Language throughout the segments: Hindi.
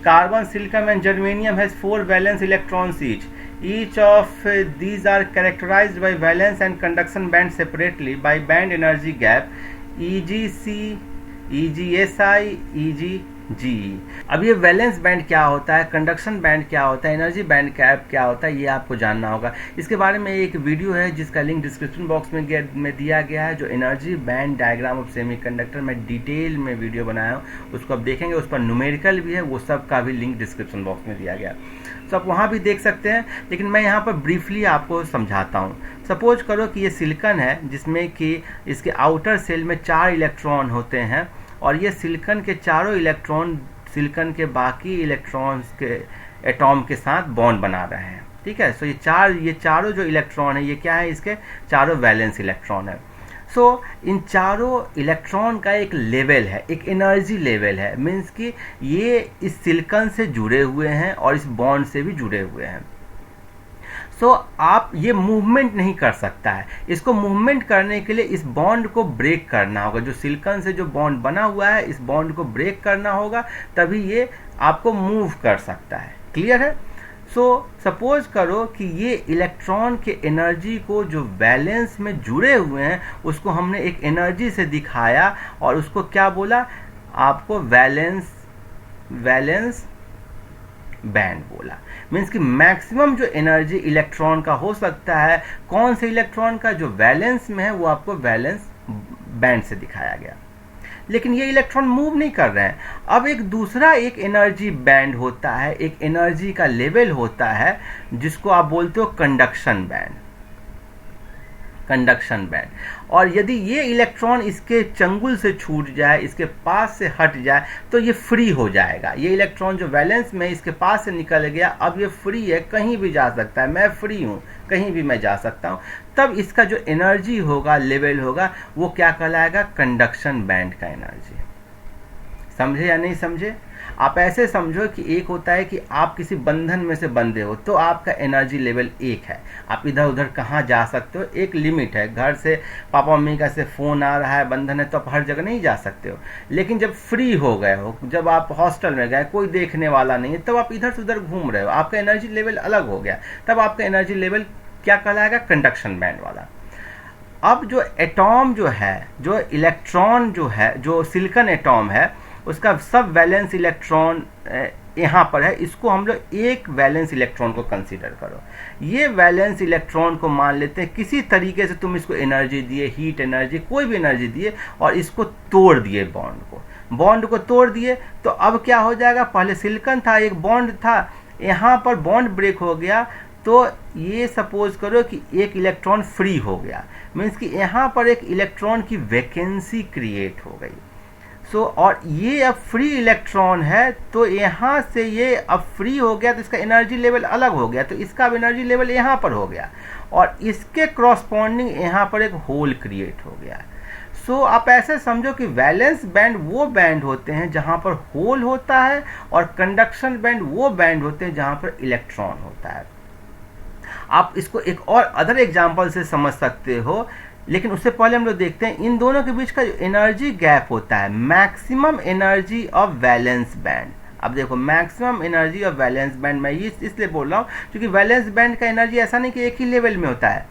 carbon, silicon and germanium has 4 valence electrons each. Each of these are characterized by valence and conduction band separately by band energy gap EgC, EgSi, EgGe. अब ये वैलेंस बैंड क्या होता है, कंडक्शन बैंड क्या होता है, एनर्जी बैंड गैप क्या होता है, ये आपको जानना होगा। इसके बारे में एक वीडियो है जिसका लिंक डिस्क्रिप्शन बॉक्स में दिया गया है, जो energy band diagram of semiconductor में डिटेल में वीडियो बनाया हूँ, उसको आप देखेंगे। उस पर न्यूमेरिकल भी है, वो सब का भी लिंक डिस्क्रिप्शन बॉक्स में दिया गया, तो आप वहाँ भी देख सकते हैं। लेकिन मैं यहाँ पर ब्रीफली आपको समझाता हूँ। सपोज करो कि ये सिलिकन है जिसमें कि इसके आउटर सेल में 4 इलेक्ट्रॉन होते हैं, और ये सिलिकन के चारों इलेक्ट्रॉन सिलिकन के बाकी इलेक्ट्रॉन्स के एटॉम के साथ बॉन्ड बना रहे हैं। ठीक है, सो ये चारों जो इलेक्ट्रॉन है, ये क्या है, इसके चारों वैलेंस इलेक्ट्रॉन है। सो इन चारों इलेक्ट्रॉन का एक लेवल है, एक एनर्जी लेवल है, मीन्स कि ये इस सिलिकन से जुड़े हुए हैं और इस बॉन्ड से भी जुड़े हुए हैं। सो आप ये मूवमेंट नहीं कर सकता है, इसको मूवमेंट करने के लिए इस बॉन्ड को ब्रेक करना होगा। जो सिलिकन से जो बॉन्ड बना हुआ है, इस बॉन्ड को ब्रेक करना होगा, तभी ये आपको मूव कर सकता है। क्लियर है? सो सपोज करो कि ये इलेक्ट्रॉन के एनर्जी को जो वैलेंस में जुड़े हुए हैं उसको हमने एक एनर्जी से दिखाया, और उसको क्या बोला, आपको वैलेंस बैंड बोला। मीन्स कि मैक्सिमम जो एनर्जी इलेक्ट्रॉन का हो सकता है, कौन से इलेक्ट्रॉन का, जो वैलेंस में है, वो आपको वैलेंस बैंड से दिखाया गया। लेकिन ये इलेक्ट्रॉन मूव नहीं कर रहे हैं। अब एक दूसरा एक एनर्जी बैंड होता है, एक एनर्जी का लेवल होता है, जिसको आप बोलते हो कंडक्शन बैंड। Conduction band. और यदि ये इलेक्ट्रॉन इसके चंगुल से छूट जाए, इसके पास से हट जाए, तो ये फ्री हो जाएगा। ये इलेक्ट्रॉन जो वैलेंस में इसके पास से निकल गया, अब ये फ्री है, कहीं भी जा सकता है। मैं फ्री हूँ, कहीं भी मैं जा सकता हूँ। तब इसका जो एनर्जी होगा, लेवल होगा, वो क्या कहलाएगा, कंडक्शन बैंड का एनर्जी। समझे या नहीं समझे? आप ऐसे समझो कि एक होता है कि आप किसी बंधन में से बंधे हो, तो आपका एनर्जी लेवल एक है, आप इधर उधर कहाँ जा सकते हो, एक लिमिट है। घर से पापा मम्मी का से फ़ोन आ रहा है, बंधन है, तो आप हर जगह नहीं जा सकते हो। लेकिन जब फ्री हो गए हो, जब आप हॉस्टल में गए, कोई देखने वाला नहीं है, तब आप इधर से उधर घूम रहे हो, आपका एनर्जी लेवल अलग हो गया। तब आपका एनर्जी लेवल क्या कहलाएगा, कंडक्शन बैंड वाला। अब जो एटॉम जो है, जो इलेक्ट्रॉन जो है, जो सिलिकॉन एटॉम है, उसका सब वैलेंस इलेक्ट्रॉन यहाँ पर है, इसको हम लोग एक वैलेंस इलेक्ट्रॉन को कंसीडर करो। ये वैलेंस इलेक्ट्रॉन को मान लेते हैं, किसी तरीके से तुम इसको एनर्जी दिए, हीट एनर्जी, कोई भी एनर्जी दिए, और इसको तोड़ दिए, बॉन्ड को तोड़ दिए। तो अब क्या हो जाएगा, पहले सिलिकॉन था, एक बॉन्ड था, यहाँ पर बॉन्ड ब्रेक हो गया, तो ये सपोज करो कि एक इलेक्ट्रॉन फ्री हो गया। मीन्स कि यहाँ पर एक इलेक्ट्रॉन की वैकेंसी क्रिएट हो गई। और ये अब फ्री इलेक्ट्रॉन है, तो यहाँ से ये अब फ्री हो गया, तो इसका एनर्जी लेवल अलग हो गया, तो इसका अब एनर्जी लेवल यहाँ पर हो गया, और इसके क्रॉसपॉन्डिंग यहाँ पर एक होल क्रिएट हो गया। आप ऐसे समझो कि वैलेंस बैंड वो बैंड होते हैं जहाँ पर होल होता है, और कंडक्शन बैंड वो बैंड होते हैं जहाँ पर इलेक्ट्रॉन होता है। आप इसको एक और अदर एग्जाम्पल से समझ सकते हो, लेकिन उससे पहले हम लोग देखते हैं इन दोनों के बीच का जो एनर्जी गैप होता है, maximum energy of valence band. अब देखो, maximum energy of valence band, मैं ये इसलिए बोल रहा हूँ क्योंकि वैलेंस बैंड का एनर्जी ऐसा नहीं कि एक ही लेवल में होता है,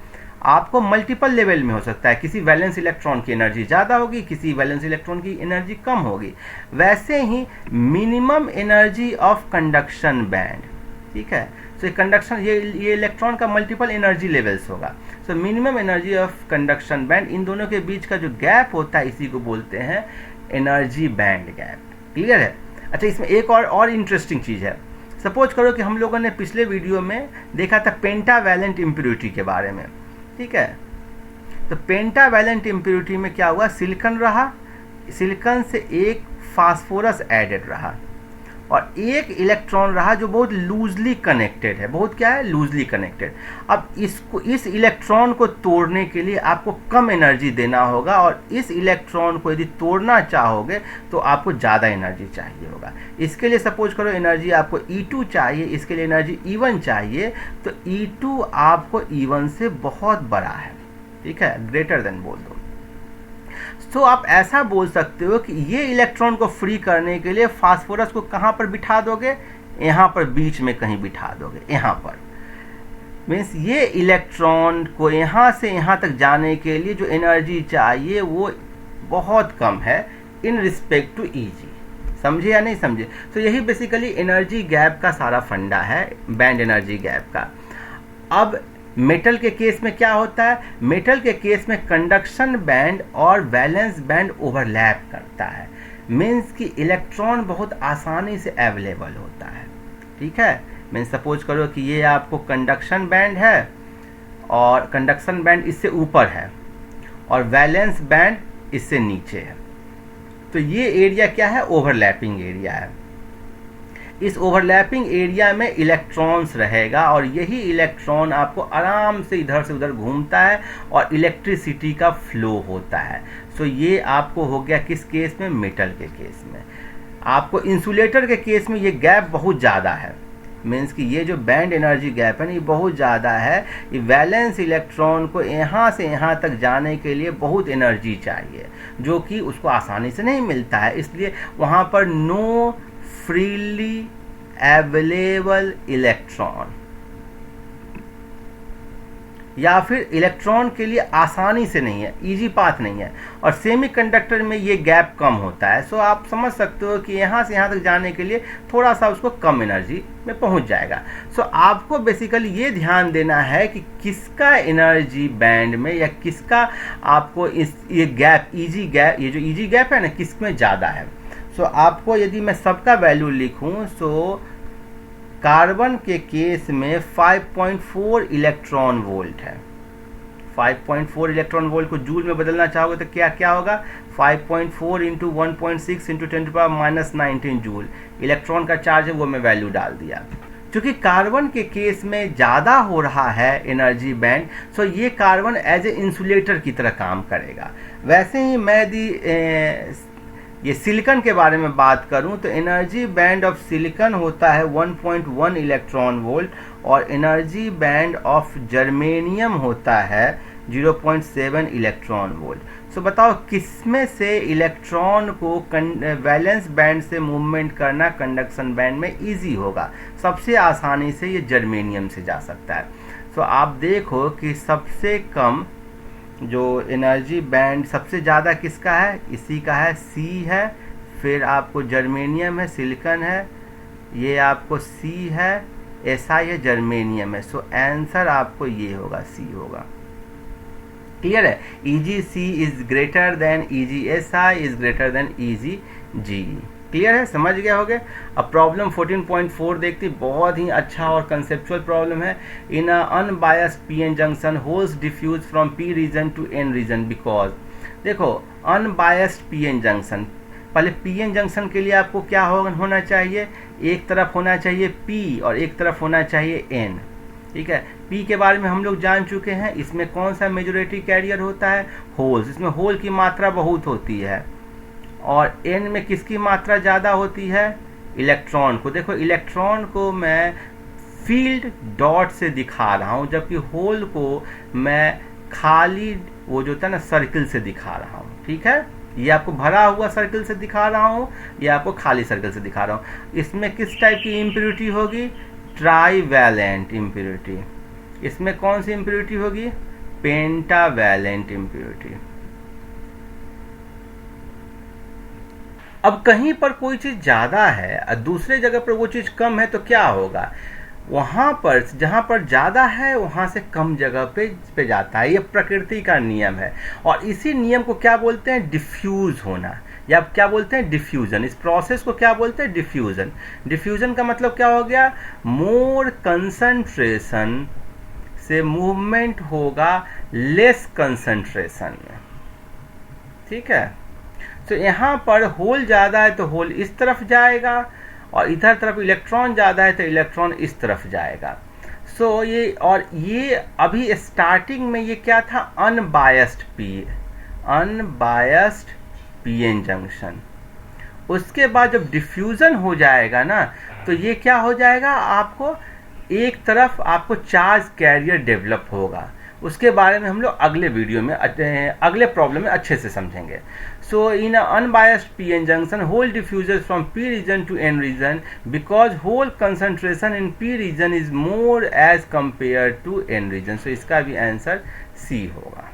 आपको मल्टीपल लेवल में हो सकता है। किसी वैलेंस इलेक्ट्रॉन की एनर्जी ज़्यादा होगी, किसी वैलेंस इलेक्ट्रॉन की एनर्जी कम होगी। वैसे ही minimum energy of conduction band, ठीक है, तो कंडक्शन, ये इलेक्ट्रॉन का मल्टीपल एनर्जी लेवल्स होगा। So minimum energy of conduction band, इन दोनों के बीच का जो गैप होता है, इसी को बोलते हैं एनर्जी बैंड गैप। क्लियर है? अच्छा, इसमें एक और इंटरेस्टिंग चीज़ है। सपोज करो कि हम लोगों ने पिछले वीडियो में देखा था पेंटावैलेंट इम्प्योरिटी के बारे में, ठीक है। तो पेंटावैलेंट इम्प्योरिटी में क्या हुआ, सिलिकॉन रहा, सिलिकॉन से एक फास्फोरस एडेड रहा, और एक इलेक्ट्रॉन रहा जो बहुत लूजली कनेक्टेड है, बहुत क्या है, लूजली कनेक्टेड। अब इस इलेक्ट्रॉन को तोड़ने के लिए आपको कम एनर्जी देना होगा, और इस इलेक्ट्रॉन को यदि तोड़ना चाहोगे तो आपको ज़्यादा एनर्जी चाहिए होगा। इसके लिए सपोज करो एनर्जी आपको E2 चाहिए, इसके लिए एनर्जी E1 चाहिए, तो E2 आपको E1 से बहुत बड़ा है, ठीक है, ग्रेटर देन बोल दो। तो आप ऐसा बोल सकते हो कि ये इलेक्ट्रॉन को फ्री करने के लिए फास्फोरस को कहाँ पर बिठा दोगे, यहाँ पर बीच में कहीं बिठा दोगे, यहाँ पर। मीन्स ये इलेक्ट्रॉन को यहाँ से यहाँ तक जाने के लिए जो एनर्जी चाहिए वो बहुत कम है इन रिस्पेक्ट टू Eg। समझे या नहीं समझे? तो यही बेसिकली एनर्जी गैप का सारा फंडा है, बैंड एनर्जी गैप का। अब मेटल के केस में क्या होता है? मेटल के केस में कंडक्शन बैंड और वैलेंस बैंड ओवरलैप करता है। मीन्स कि इलेक्ट्रॉन बहुत आसानी से अवेलेबल होता है। ठीक है, मीन्स सपोज करो कि ये आपको कंडक्शन बैंड है और कंडक्शन बैंड इससे ऊपर है और वैलेंस बैंड इससे नीचे है। तो ये एरिया क्या है? ओवरलैपिंग एरिया है। इस ओवरलैपिंग एरिया में इलेक्ट्रॉन्स रहेगा और यही इलेक्ट्रॉन आपको आराम से इधर से उधर घूमता है और इलेक्ट्रिसिटी का फ्लो होता है। सो ये आपको हो गया किस केस में? मेटल के केस में। आपको इंसुलेटर के केस में ये गैप बहुत ज़्यादा है। मीन्स कि ये जो बैंड एनर्जी गैप है ना, ये बहुत ज़्यादा है। ये वैलेंस इलेक्ट्रॉन को यहाँ से यहाँ तक जाने के लिए बहुत एनर्जी चाहिए, जो कि उसको आसानी से नहीं मिलता है। इसलिए वहाँ पर नो फ्रीली अवेलेबल इलेक्ट्रॉन, या फिर इलेक्ट्रॉन के लिए आसानी से नहीं है, इजी पाथ नहीं है। और सेमीकंडक्टर में ये गैप कम होता है। सो आप समझ सकते हो कि यहाँ से यहाँ तक जाने के लिए थोड़ा सा उसको कम एनर्जी में पहुँच जाएगा। सो आपको बेसिकली ये ध्यान देना है कि किसका एनर्जी बैंड में या किसका आपको ये गैप, इजी गैप, ये जो इजी गैप है ना, किस में ज़्यादा है। सो आपको यदि मैं सबका वैल्यू लिखूँ, सो कार्बन के केस में 5.4 इलेक्ट्रॉन वोल्ट है। 5.4 इलेक्ट्रॉन वोल्ट को जूल में बदलना चाहोगे तो क्या क्या होगा? 5.4 इंटू 1.6 इंटू 10⁻⁻19 जूल। इलेक्ट्रॉन का चार्ज है, वो मैं वैल्यू डाल दिया। क्योंकि कार्बन के केस में ज़्यादा हो रहा है एनर्जी बैंड, सो ये कार्बन एज ए इंसुलेटर की तरह काम करेगा। वैसे ही मैं ये सिलिकॉन के बारे में बात करूं तो एनर्जी बैंड ऑफ सिलिकॉन होता है 1.1 इलेक्ट्रॉन वोल्ट और एनर्जी बैंड ऑफ जर्मेनियम होता है 0.7 इलेक्ट्रॉन वोल्ट। सो बताओ किसमें से इलेक्ट्रॉन को वैलेंस बैंड से मूवमेंट करना कंडक्शन बैंड में इजी होगा? सबसे आसानी से ये जर्मेनियम से जा सकता है। सो आप देखो कि सबसे कम जो एनर्जी बैंड सबसे ज़्यादा किसका है? इसी का है, सी है। फिर आपको जर्मेनियम है, सिलिकॉन है, ये आपको सी है, SI है, जर्मेनियम है। सो आंसर आपको ये होगा, सी होगा। क्लियर है? EgC is greater than EgSI is greater than EgGe। Clear है? समझ गया होगे? अब प्रॉब्लम 14.4 देखते, बहुत ही अच्छा और कंसेप्चुअल प्रॉब्लम है। In unbiased PN junction holes diffuse from P region to N region because. देखो अनबायस्ड पीएन जंक्शन, पहले पीएन जंक्शन के लिए आपको क्या होना चाहिए? एक तरफ होना चाहिए P और एक तरफ होना चाहिए N। ठीक है, P के बारे में हम लोग जान चुके हैं। इसमें कौन सा मेजॉरिटी कैरियर होता है? होल्स। इसमें होल की मात्रा बहुत होती है। और N में किसकी मात्रा ज़्यादा होती है? इलेक्ट्रॉन को। देखो इलेक्ट्रॉन को मैं फील्ड डॉट से दिखा रहा हूँ, जबकि होल को मैं खाली वो जो होता है ना सर्किल से दिखा रहा हूँ। ठीक है, ये आपको भरा हुआ सर्किल से दिखा रहा हूँ, ये आपको खाली सर्किल से दिखा रहा हूँ। इसमें किस टाइप की इम्प्योरिटी होगी? Trivalent impurity. इसमें कौन सी इम्प्योरिटी होगी? Pentavalent impurity. अब कहीं पर कोई चीज़ ज़्यादा है और दूसरे जगह पर वो चीज़ कम है तो क्या होगा? वहाँ पर जहाँ पर ज़्यादा है वहाँ से कम जगह पे जाता है। ये प्रकृति का नियम है और इसी नियम को क्या बोलते हैं? डिफ्यूज होना, या क्या बोलते हैं? डिफ्यूजन। इस प्रोसेस को क्या बोलते हैं? डिफ्यूजन। डिफ्यूजन का मतलब क्या हो गया? मोर कंसंट्रेशन से मूवमेंट होगा लेस कंसंट्रेशन में। ठीक है, तो यहाँ पर होल ज़्यादा है तो होल इस तरफ जाएगा और इधर तरफ इलेक्ट्रॉन ज़्यादा है तो इलेक्ट्रॉन इस तरफ जाएगा। सो ये अभी स्टार्टिंग में ये क्या था? Unbiased PN junction. उसके बाद जब डिफ्यूजन हो जाएगा ना तो ये क्या हो जाएगा? आपको एक तरफ आपको चार्ज कैरियर डेवलप होगा उसके बारे में हम लोग अगले वीडियो में अगले प्रॉब्लम में अच्छे से समझेंगे. So in an unbiased p-n junction, hole diffuses from p region to n region because hole concentration in p region is more as compared to n region. So इसका भी आंसर C होगा.